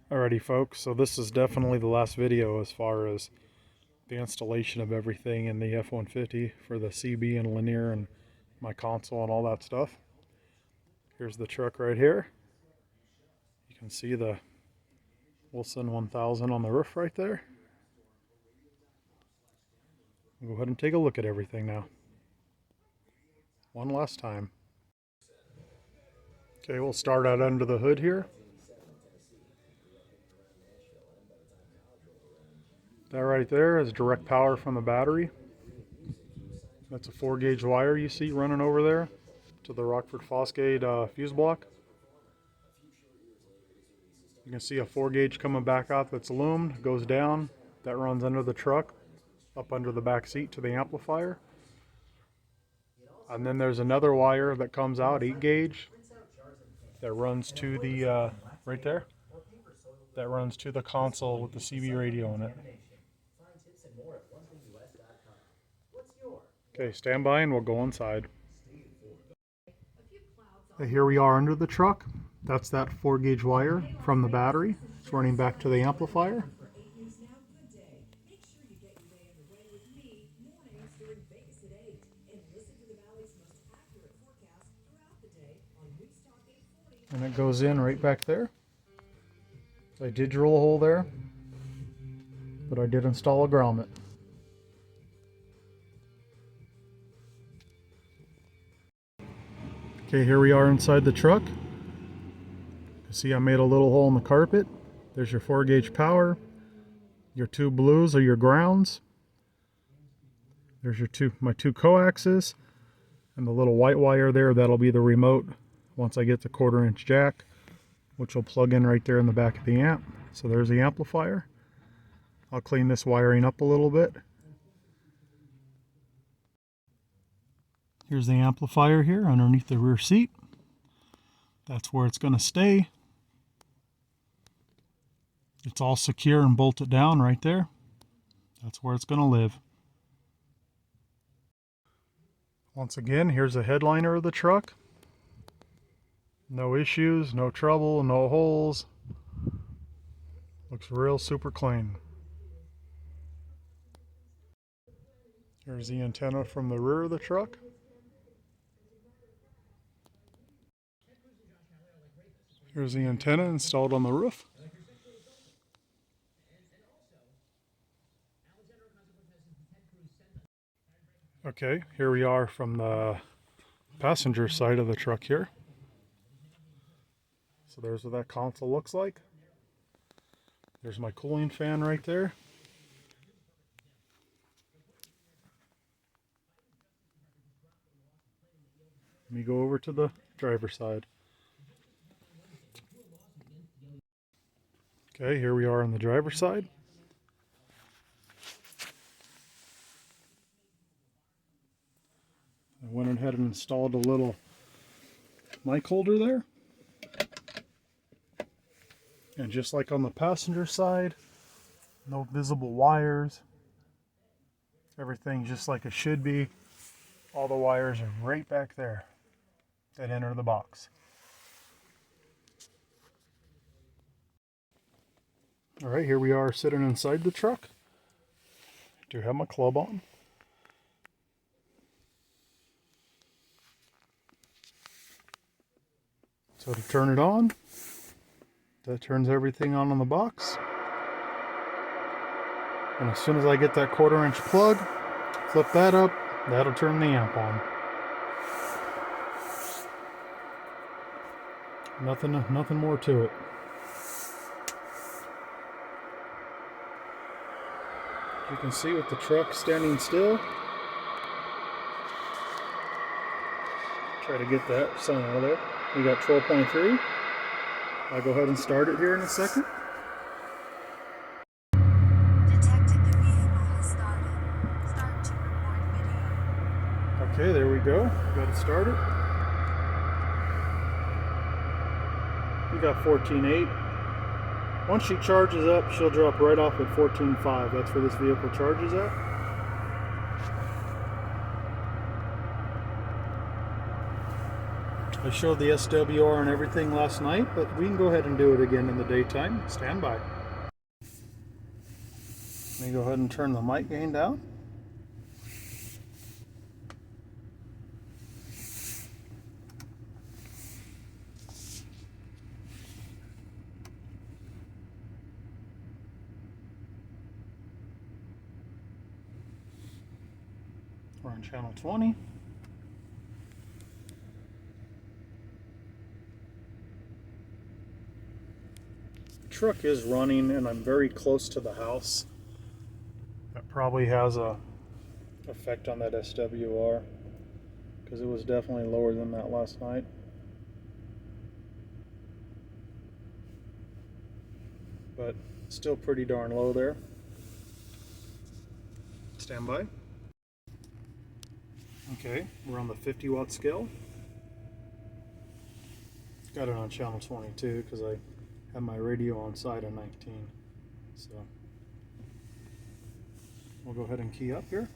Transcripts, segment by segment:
Alrighty folks, so this is definitely the last video as far as the installation of everything in the F-150 for the CB and linear and my console and all that stuff. Here's the truck right here. You can see the Wilson 1000 on the roof right there. We'll go ahead and take a look at everything now. One last time. Okay, we'll start out under the hood here. That right there is direct power from the battery. That's a 4-gauge wire you see running over there to the Rockford Fosgate fuse block. You can see a 4-gauge coming back out that's loomed, goes down, that runs under the truck, up under the back seat to the amplifier. And then there's another wire that comes out, 8-gauge, that runs to the, right there, that runs to the console with the CB radio in it. Okay, stand by and we'll go inside. Okay, here we are under the truck. That's that 4-gauge wire from the battery. It's running back to the amplifier. And it goes in right back there. So I did drill a hole there, but I did install a grommet. Okay, here we are inside the truck. You see I made a little hole in the carpet. There's your 4-gauge power. Your two blues are your grounds. There's your my two coaxes. And the little white wire there, that'll be the remote once I get the 1/4-inch jack, which will plug in right there in the back of the amp. So there's the amplifier. I'll clean this wiring up a little bit. Here's the amplifier here underneath the rear seat. That's where it's going to stay. It's all secure and bolted down right there. That's where it's going to live. Once again, here's the headliner of the truck. No issues, no trouble, no holes. Looks real super clean. Here's the antenna from the rear of the truck. Here's the antenna installed on the roof. Okay, here we are from the passenger side of the truck here. So there's what that console looks like. There's my cooling fan right there. Let me go over to the driver's side. Okay, here we are on the driver's side. I went ahead and installed a little mic holder there. And just like on the passenger side, no visible wires. Everything just like it should be. All the wires are right back there that enter the box. Alright, here we are sitting inside the truck. I do have my club on. So to turn it on, that turns everything on the box. And as soon as I get that 1/4-inch plug, flip that up, that'll turn the amp on. Nothing more to it. You can see with the truck standing still. Try to get that sun out of there. We got 12.3. I'll go ahead and start it here in a second. Detected the vehicle has started. Start to record video. Okay, there we go. Got it started. We got 14.8. Once she charges up, she'll drop right off at 14.5. That's where this vehicle charges at. I showed the SWR and everything last night, but we can go ahead and do it again in the daytime. Stand by. Let me go ahead and turn the mic gain down. We're on channel 20. The truck is running and I'm very close to the house. That probably has a effect on that SWR because it was definitely lower than that last night. But still pretty darn low there. Stand by. Okay, we're on the 50 watt scale. Got it on channel 22 because I have my radio on side of 19. So we'll go ahead and key up here.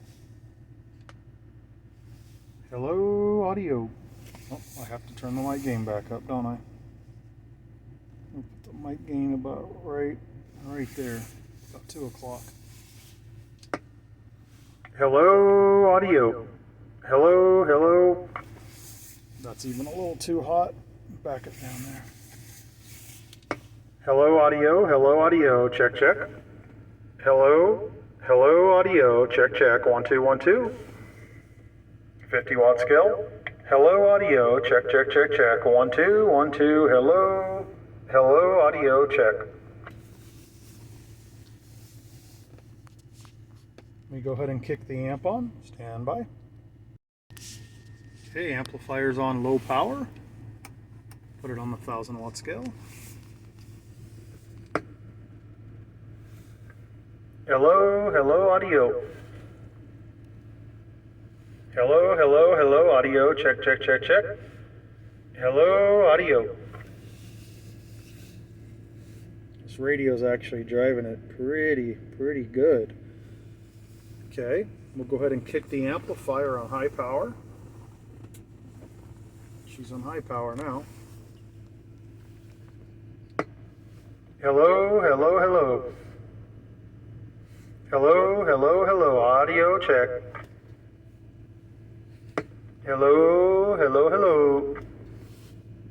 Hello, audio. Oh, I have to turn the mic gain back up, don't I? I'll put the mic gain about right there, about 2 o'clock. Hello, audio. Hello, hello. That's even a little too hot. Back it down there. Hello, audio, check, check. Hello, audio, check, check, 1 2 1 2. 50 watt scale. Hello, audio, check, check, check, check, 1 2 1 2. Hello, audio, check. Let me go ahead and kick the amp on. Stand by. Okay, amplifier's on low power. Put it on the 1000 watt scale. Hello, audio. Hello, audio. Check, check, check, check. Hello, audio. This radio's actually driving it pretty good. Okay, we'll go ahead and kick the amplifier on high power. She's on high power now. Hello. Hello, audio check. Hello.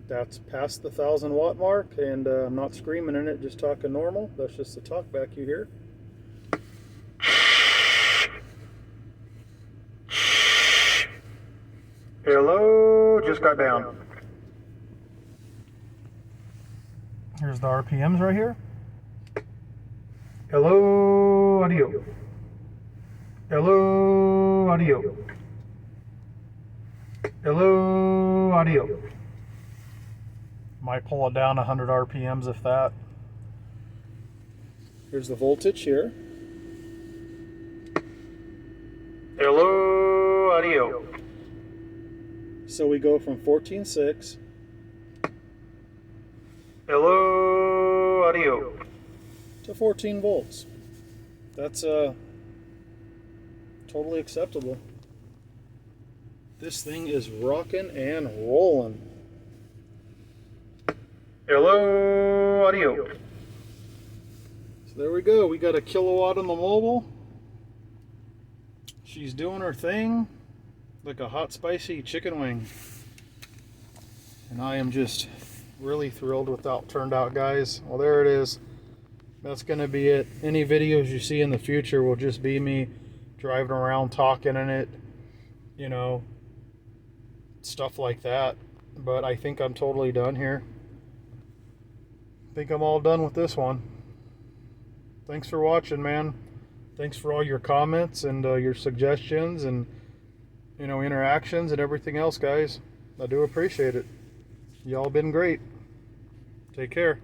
That's past the 1000 watt mark, and I'm not screaming in it, just talking normal. That's just the talk back you hear. Hello, just got down. Here's the RPMs right here. Hello, audio. Hello, audio. Hello, audio. Might pull it down 100 RPMs if that. Here's the voltage here. Hello, audio. So we go from 14.6. Hello, audio. To 14 volts. That's totally acceptable. This thing is rocking and rolling. Hello, audio. So there we go. We got a kilowatt on the mobile. She's doing her thing like a hot, spicy chicken wing. And I am just really thrilled with how it turned out, guys. Well, there it is. That's going to be it. Any videos you see in the future will just be me driving around talking in it, you know, stuff like that. But I think I'm totally done here. I think I'm all done with this one. Thanks for watching, man. Thanks for all your comments and your suggestions and, you know, interactions and everything else, guys. I do appreciate it. Y'all been great. Take care.